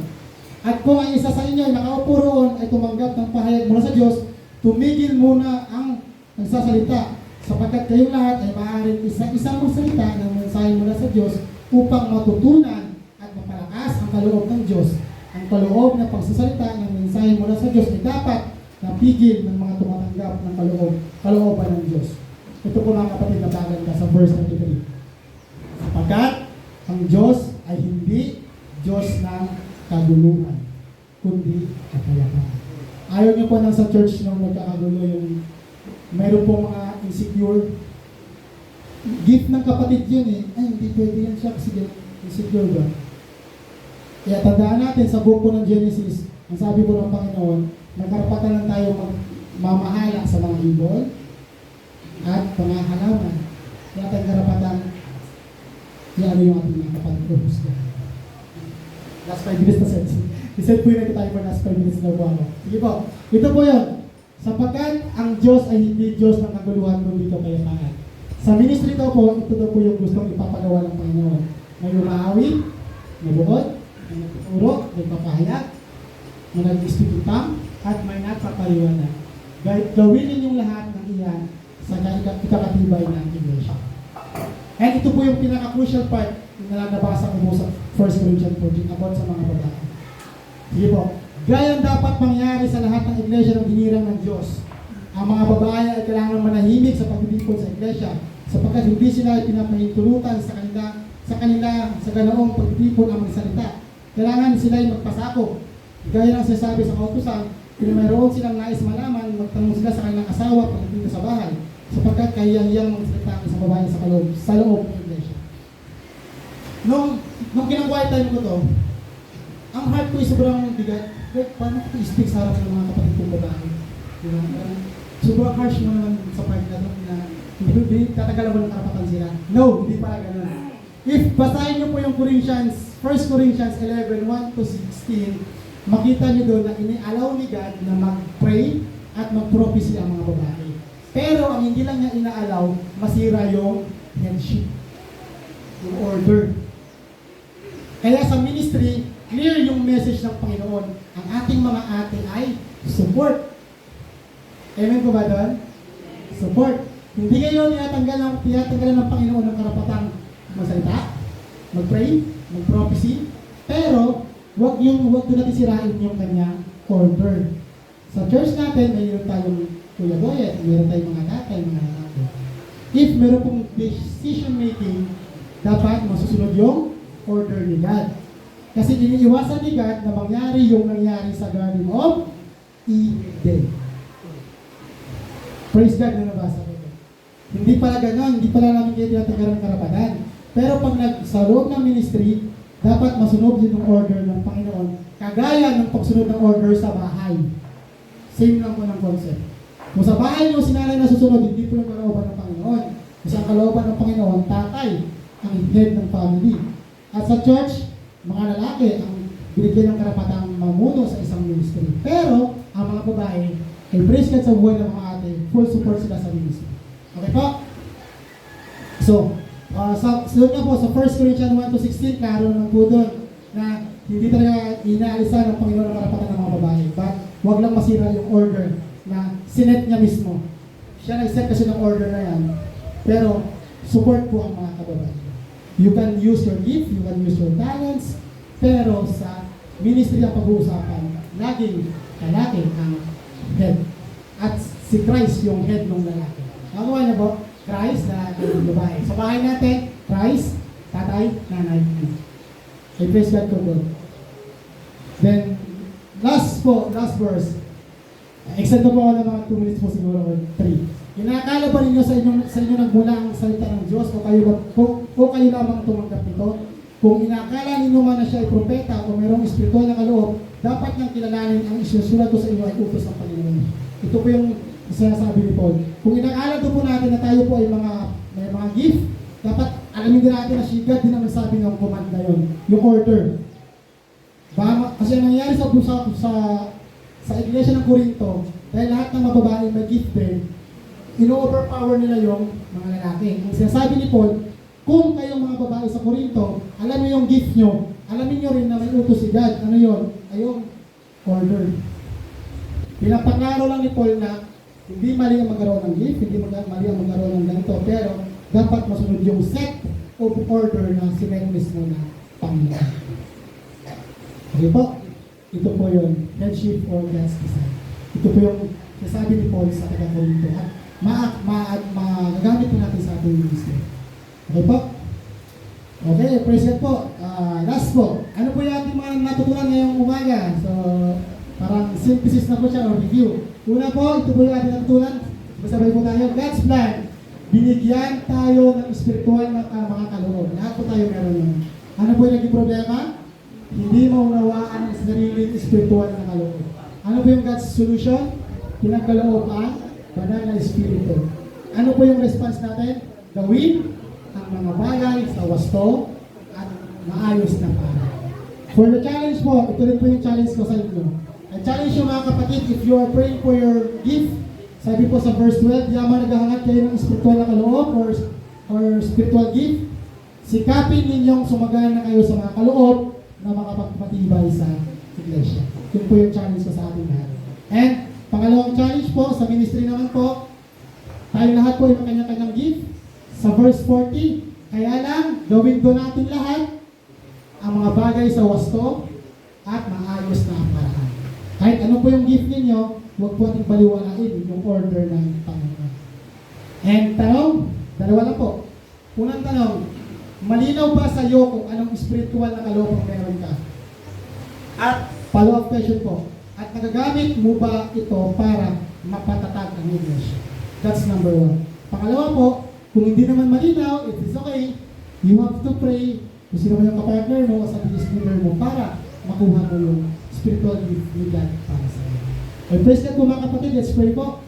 At kung ang isa sa inyo ay nakaupo roon ay tumanggap ng pahayag mula sa Diyos, tumigil muna ang nagsasalita. Sapagkat kayong lahat ay maaaring isa-isang magsalita ng mensahe mula sa Diyos upang matutunan at mapalakas ang kaloob ng Diyos. Ang kaloob na pagsasalita ng mensahe mula sa Diyos ay dapat napigil ng mga tumatanggap ng kalooban ng Diyos. Ito po mga kapatid na bagan ka sa verse 23. Sapagkat ang Diyos ay hindi Diyos ng kaguluhan, kundi kapayapaan. Ayaw niyo po nang sa church nung nagkakagulo yung mayroon po mga insecure. Gift ng kapatid yun eh. Ay, hindi pwede yan siya kasi insecure ba? Kaya tandaan natin sa buko ng Genesis, ang sabi po ng Panginoon, nagkarapatan lang tayo mamahala sa mga ibon at mga halaman. Kaya tayong karapatan, ano yung ating mga kapatid. Last 5 minutes na sense. I-set po yun na tayo for last 5 minutes na po ako. Sige po, ito po yun. Sapagkat ang Diyos ay hindi Diyos ng kaguluhan kundi kapayapaan. Sa ministry daw po, ito daw po yung gustong ipapagawa ng Panginoon. May umaawit, may bukod, may nagtuturo, may papahayag, may nag-speak tongue, at may nagpapaliwanag. Gawin ninyong lahat ng iyan sa ikakatibay ng iglesia. And ito po yung pinaka-crucial part na nabasa ko sa 1 Corinthians 14 about sa mga babae. Sige po. Gayang dapat mangyari sa lahat ng iglesia ng hinirang ng Diyos. Ang mga babae ay kailangan manahimik sa pagtitipon sa iglesia sapagkat hindi sila pinapahintulutan sa ganoong pagtitipon ang magsalita. Kailangan sila ay magpasako. Gaya ng sinasabi sa kautusan, kung mayroon silang nais malaman, magtanong sila sa kanilang asawa pagdating sa bahay. sapagkat kahiyang magsalita ang isang babae sa loob ng iglesia. Nung kinang-quiet time ko to, ang heart ko ay sobrang bigat. Like, paano ko i-speak sa harap ng mga kapatid kong babae? Diba? Sobrang harsh mo naman sa part na to na hindi tatagalan mo ng karapatan sila. No, hindi pala ganun. If basahin niyo po yung Corinthians, 1 Corinthians 11, 1 to 16, makita niyo doon na ini-allow ni God na mag-pray at mag-prophecy ang mga babae. Pero ang hindi lang niya ina-allow, masira yung headship, yung order. Kaya sa ministry, clear yung message ng Panginoon. Ang ating mga ate ay support. Amen po ba doon? Support. Hindi ngayon tinatanggalan ng Panginoon ng karapatang magsalita, mag-pray, mag-prophecy, pero wag doon natin sirain yung kanya order. Sa church natin, mayroon tayong Kuya Boyet, mayroon tayong mga tatay, mga nanay. If mayroon pong decision making, dapat masusunod yung order ni God. Kasi iniiwasan ni God na mangyari yung nangyari sa Garden of Eden. Praise God na nabasa ko. Hindi pala gano'n, hindi pala namin kayo tinatanggalan ng karapatan. Pero pag sa loob ng ministry, dapat masunod din ang order ng Panginoon, kagaya ng pagsunod ng order sa bahay. Same lang po ng concept. Kung sa bahay nyo, sinanay na susunod, hindi po yung kalooban ng Panginoon. Kasi ang kalooban ng Panginoon, tatay, ang head ng family. At sa church, mga lalaki ang binigyan ng karapatang mamuno sa isang ministry. Pero, ang mga babae, ay praise God sa buhay ng mga ate, full support sila sa ministry. Okay po? So, sunod nga po sa 1 Corinthians 1 to 16, klaro naman po doon na hindi talaga inaalisan ng Panginoon ng karapatan ng mga babae. But, wag lang masira yung order na sinet niya mismo. Siya nag-set kasi ng order na yan. Pero, support po ang mga kababae. You can use your gift, you can use your talents, pero sa ministry ang pag-uusapan, laging lalaki ang head. At si Christ yung head ng lalaki. Nakakuha niyo po? Christ na yung babae. Sa bahay natin, Christ, tatay, nanay. I praise God for God. Then, last verse. Extend po ako ng mga 2 minutes po siguro or 3. Inakala ba ninyo sa inyo nagmula ang salita ng Diyos o kayo lamang tumanggap nito? Kung inakala ninyo man na siya ay propeta o mayroong espiritual na kaloob, dapat niyang kilalanin ang isinusulat ko sa inyo ay utos ng Panginoon. Ito po yung sinasabi ni Paul. Kung inakala po natin na tayo po ay may mga gift, dapat alamin din natin na si God din ang nagsabi ng command na yun, yung order. Kasi ang nangyayari sa iglesia ng Corinto, dahil lahat ng mga babae may gift din, ino-overpower nila yung mga lalaki. Ang sinasabi ni Paul, kung kayong mga babae sa Corinto, alam niyo yung gift nyo, alamin nyo rin na may utos si God. Ano yun? Ayong order. Pinapaklaro lang ni Paul na hindi mali ang magkaroon ng gift, hindi mali ang magkaroon ng ganito, pero dapat masunod yung set of order na sinet mismo na Panginoon. Okay po? Ito po yun. Headship or God's design. Ito po yung nasabi ni Paul sa taga-Corinto. At magagamit po natin sa ating ministry. Okay po? Okay, praise God po. Last po. Ano po yung ating mga natutunan ngayong umaga? So, parang synthesis na po siya or review. Una po, ito po yung ating natutunan. Sabay po tayo. God's plan. Binigyan tayo ng espiritual na mga kaloob. Lahat po tayo meron yun. Ano po yung naging problema? Hindi maunawaan ang sariling espiritual na kaloob. Ano po yung God's solution? Pinagkaloob ang banal na espiritu. Ano po yung response natin? Gawin ang mga bagay sa wasto at maayos na paraan. For the challenge po, ito rin po yung challenge ko sa inyo. I challenge you mga kapatid, if you are praying for your gift, sabi po sa verse 12, yaman naghahangat kayo ng spiritual na kaloob or spiritual gift, sikapin ninyong sumagana kayo sa mga kaloob na makapagpatibay sa iglesia. Yun po yung challenge ko sa ating lahat. And pangalawang challenge po, sa ministry naman po, tayo lahat po yung kanya-kanyang gift. Sa verse 40, kaya lang, gawin ko natin lahat ang mga bagay sa wasto at maayos na paraan. Kahit ano po yung gift ninyo, huwag po ating baliwalain yung order ng Panginoon. And tanong, dalawa lang po. Unang tanong, malinaw ba sa iyo kung anong spiritual na kaloob ang meron ka? At follow-up question po, at nagagamit mo ba ito para mapatatag ang iglesia? That's number 1. Pangalawa po, kung hindi naman malinaw, it is okay, you have to pray kung sino mo yung kapartner mo o sa business leader mo para makuha mo yung spiritual gift ni God para sa iyo. Okay, praise God po mga kapatid, let's pray po.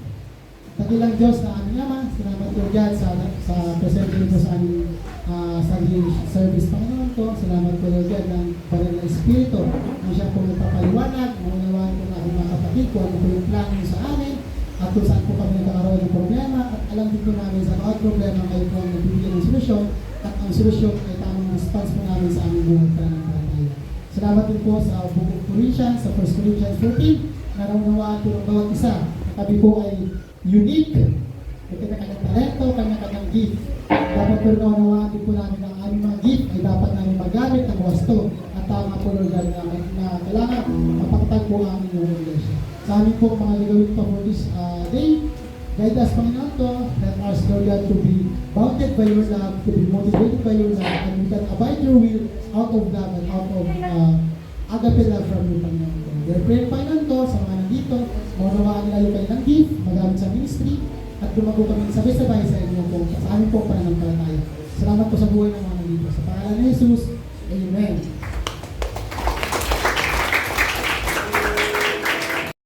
Dakilang Diyos na aming Ama, salamat po God sa presente nito sa aming service Panginoon ko. Salamat po Lord God ng parang na Espiritu na siya po nagpapaliwanag, maunawaan po na aking mga kapatid kung ano po yung plano sa amin at kung saan po kami nagkakaroon ng problema at alam din po namin sa bawat problema kayo po ang nagbibigay ng solusyon at ang solusyon ay tamang response po namin sa aming buhay pananampalataya. Salamat din po sa Book of Corinthians, sa 1 Corinthians 14, na naunawaan po ng bawat isa na kami po ay unique, may kanya-kanyang talento, kanya-kanyang gift. Dapat po naunawaan din po namin ang aming mga gift ay dapat namin magamit ng wasto at tama po Lord God na kailangan mapagtag po ang aming iglesia. Sa amin po mga gagawin pa for this day, guide us Panginoon to, let us Lord God to be bounded by your love, to be motivated by your love, and we can abide your will out of love and out of agape love from you Panginoon ko. We are praying Panginoon ko sa mga nandito, maunawaan nila yung kanilang gift, magamit sa ministry, at lumago kami sabay-sabay sa inyo po, sa aming po pananampalataya. Salamat po sa buhay ng mga nandito. Sa pangalan ni Jesus, Amen.